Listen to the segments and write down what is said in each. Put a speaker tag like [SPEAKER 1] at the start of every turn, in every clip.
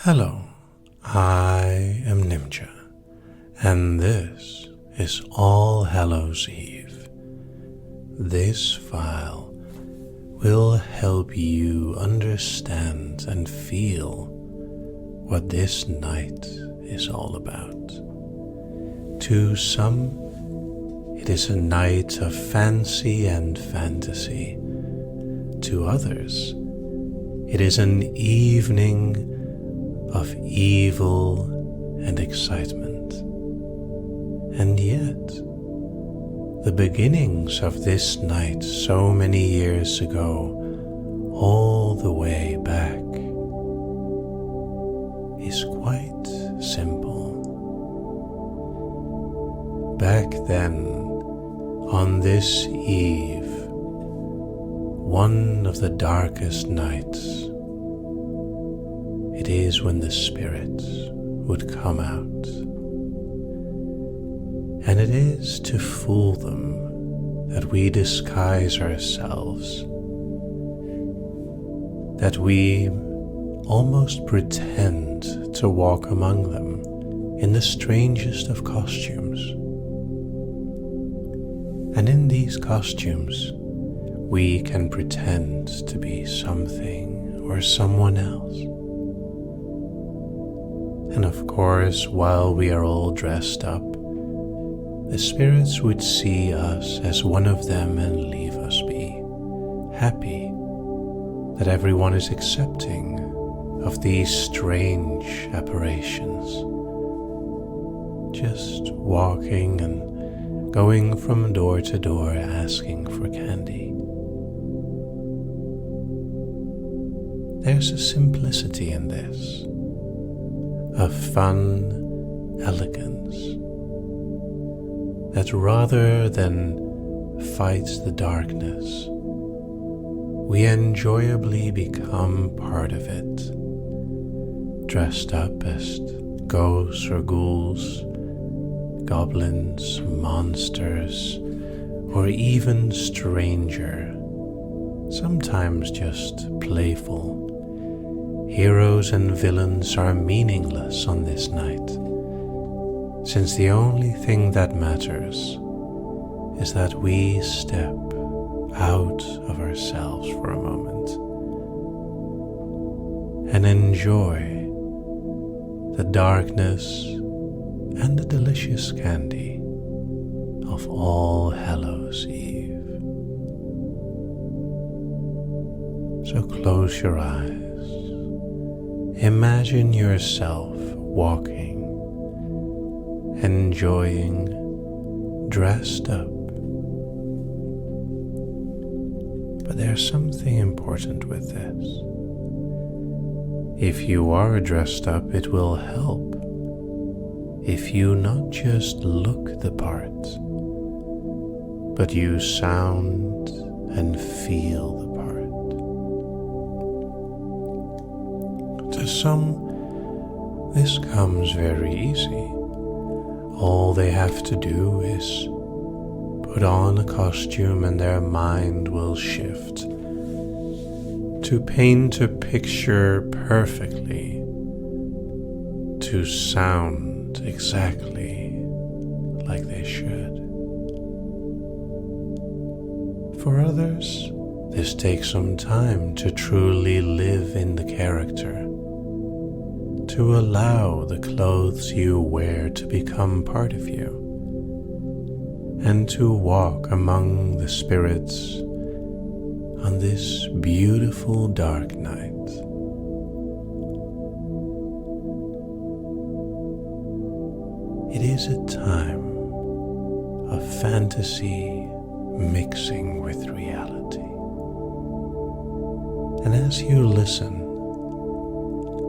[SPEAKER 1] Hello, I am Nimja, and this is All Hallows Eve. This file will help you understand and feel what this night is all about. To some, it is a night of fancy and fantasy. To others, it is an evening of evil and excitement. And yet, the beginnings of this night so many years ago, all the way back, is quite simple. Back then, on this eve, one of the darkest nights, it is when the spirits would come out. And it is to fool them that we disguise ourselves, that we almost pretend to walk among them in the strangest of costumes. And in these costumes, we can pretend to be something or someone else. And of course, while we are all dressed up, the spirits would see us as one of them and leave us be, happy that everyone is accepting of these strange apparitions, just walking and going from door to door asking for candy. There's a simplicity in this, a fun elegance, that rather than fight the darkness, we enjoyably become part of it, dressed up as ghosts or ghouls, goblins, monsters, or even stranger, sometimes just playful. Heroes and villains are meaningless on this night, since the only thing that matters is that we step out of ourselves for a moment and enjoy the darkness and the delicious candy of All Hallows Eve. So close your eyes. Imagine yourself walking, enjoying, dressed up. But there's something important with this. If you are dressed up, it will help if you not just look the part, but you sound and feel the part. To some, this comes very easy. All they have to do is put on a costume and their mind will shift to paint a picture perfectly, to sound exactly like they should. For others, this takes some time to truly live in the character, to allow the clothes you wear to become part of you, and to walk among the spirits on this beautiful dark night. It is a time of fantasy mixing with reality. And as you listen,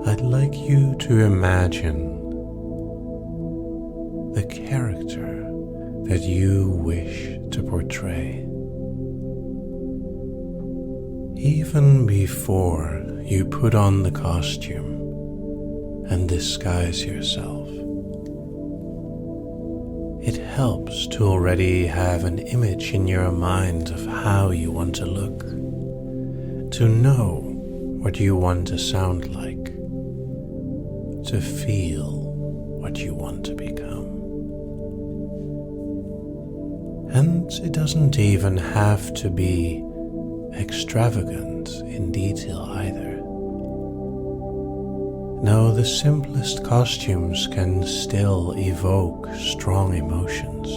[SPEAKER 1] I'd like you to imagine the character that you wish to portray. Even before you put on the costume and disguise yourself, it helps to already have an image in your mind of how you want to look, to know what you want to sound like, to feel what you want to become. And it doesn't even have to be extravagant in detail either. No, the simplest costumes can still evoke strong emotions.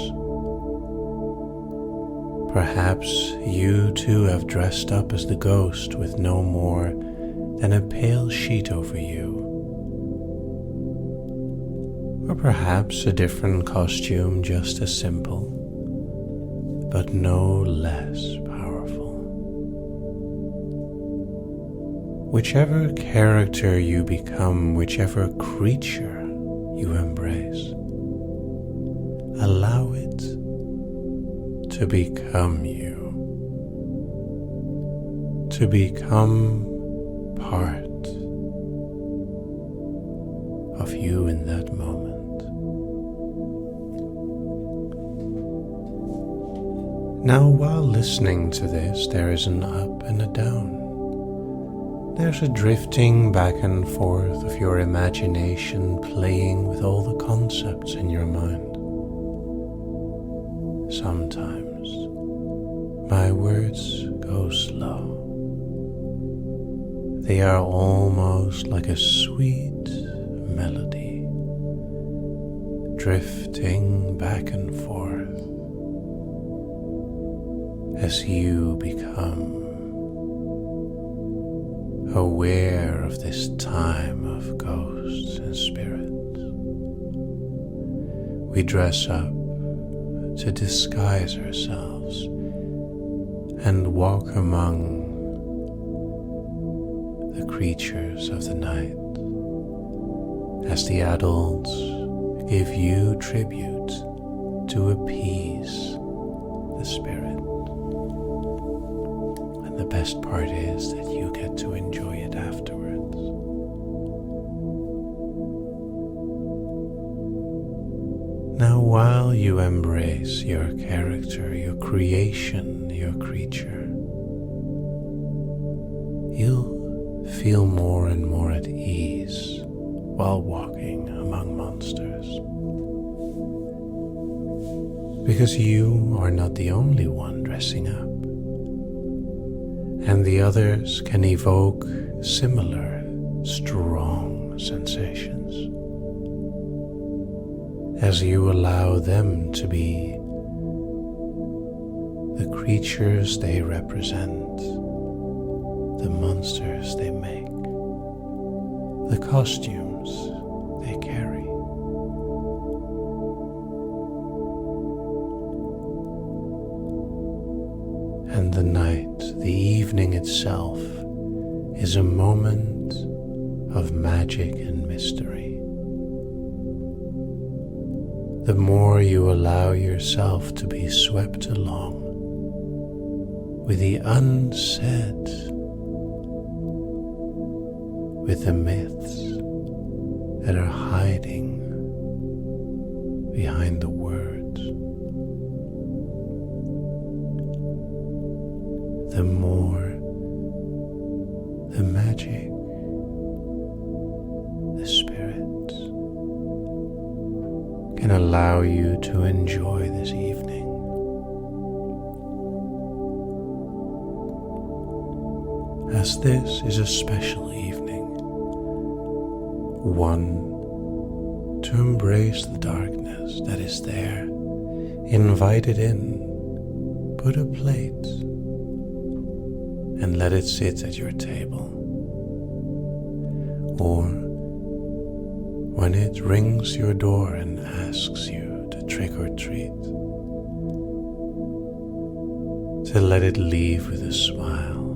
[SPEAKER 1] Perhaps you too have dressed up as the ghost with no more than a pale sheet over you. Or perhaps a different costume just as simple, but no less powerful. Whichever character you become, whichever creature you embrace, allow it to become you, to become part of you in that moment. Now, while listening to this, there is an up and a down. There's a drifting back and forth of your imagination playing with all the concepts in your mind. Sometimes my words go slow. They are almost like a sweet melody, drifting back and forth as you become aware of this time of ghosts and spirits. We dress up to disguise ourselves and walk among the creatures of the night as the adults give you tribute to appease the spirit. And the best part is that you get to enjoy it afterwards. Now, while you embrace your character, your creation, your creature, you'll feel more and more at ease while walking among monsters. Because you are not the only one dressing up, and the others can evoke similar strong sensations as you allow them to be the creatures they represent, the monsters they make, the costumes they carry. And the night, the evening itself, is a moment of magic and mystery. The more you allow yourself to be swept along with the unsaid, with the myths that are hiding behind the words, the more the magic, the spirit, can allow you to enjoy this evening. As this is a special evening, one to embrace the darkness that is there, invite it in, put a plate, and let it sit at your table. Or when it rings your door and asks you to trick or treat, to let it leave with a smile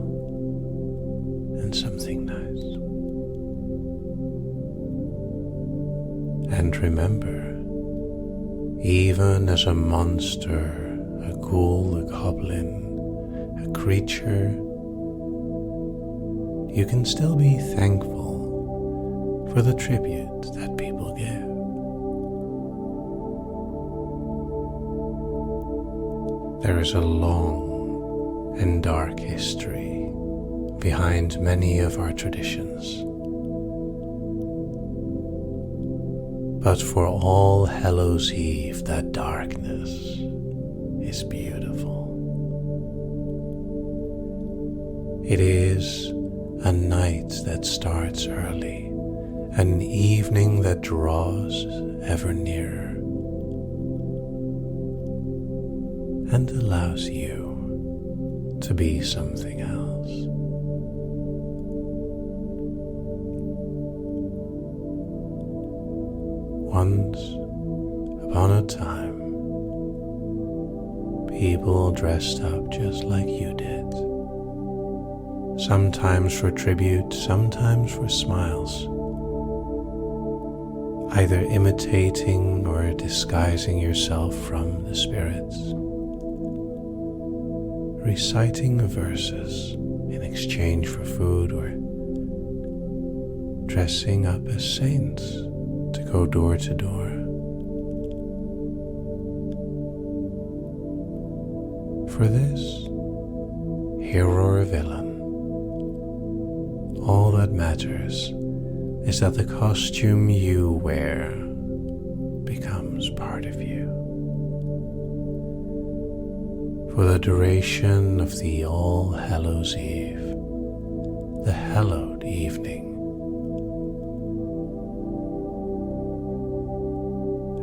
[SPEAKER 1] and something nice. And remember, even as a monster, a ghoul, a goblin, a creature, you can still be thankful for the tribute that people give. There is a long and dark history behind many of our traditions. But for All Hallows Eve, that darkness is beautiful. It is a night that starts early, an evening that draws ever nearer, and allows you to be something else. Once upon a time, people dressed up just like you did, sometimes for tribute, sometimes for smiles, either imitating or disguising yourself from the spirits, reciting verses in exchange for food, or dressing up as saints to go door to door. For this, hero or villain, all that matters is that the costume you wear becomes part of you. For the duration of the All Hallows Eve, the hallowed evening,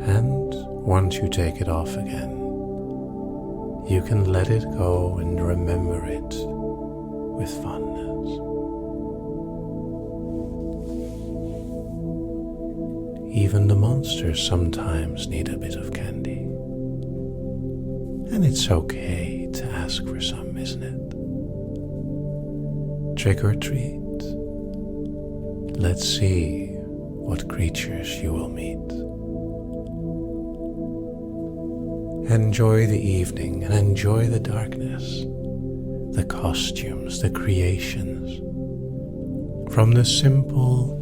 [SPEAKER 1] and once you take it off again, you can let it go and remember it with fondness. Even the monsters sometimes need a bit of candy. And it's okay to ask for some, isn't it? Trick or treat. Let's see what creatures you will meet. Enjoy the evening and enjoy the darkness, the costumes, the creations, from the simple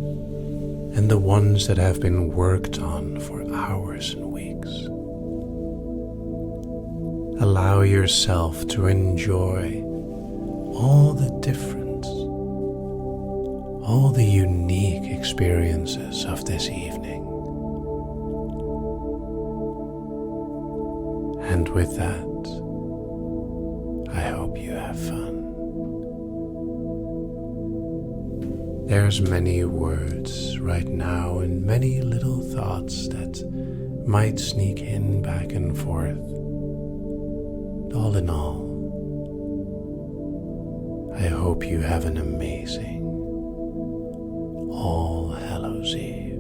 [SPEAKER 1] and the ones that have been worked on for hours and weeks. Allow yourself to enjoy all the different, all the unique experiences of this evening. And with that, I hope you have fun. There's many words right now and many little thoughts that might sneak in back and forth. All in all, I hope you have an amazing All Hallows Eve.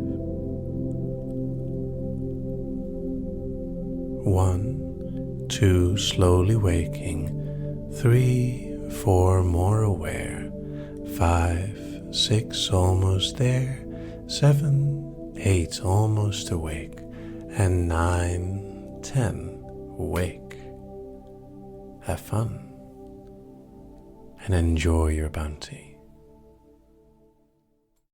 [SPEAKER 1] 1, 2, slowly waking. 3, 4, more aware. 5, 6, almost there. 7, 8, almost awake. And 9, 10, awake. Have fun and enjoy your bounty.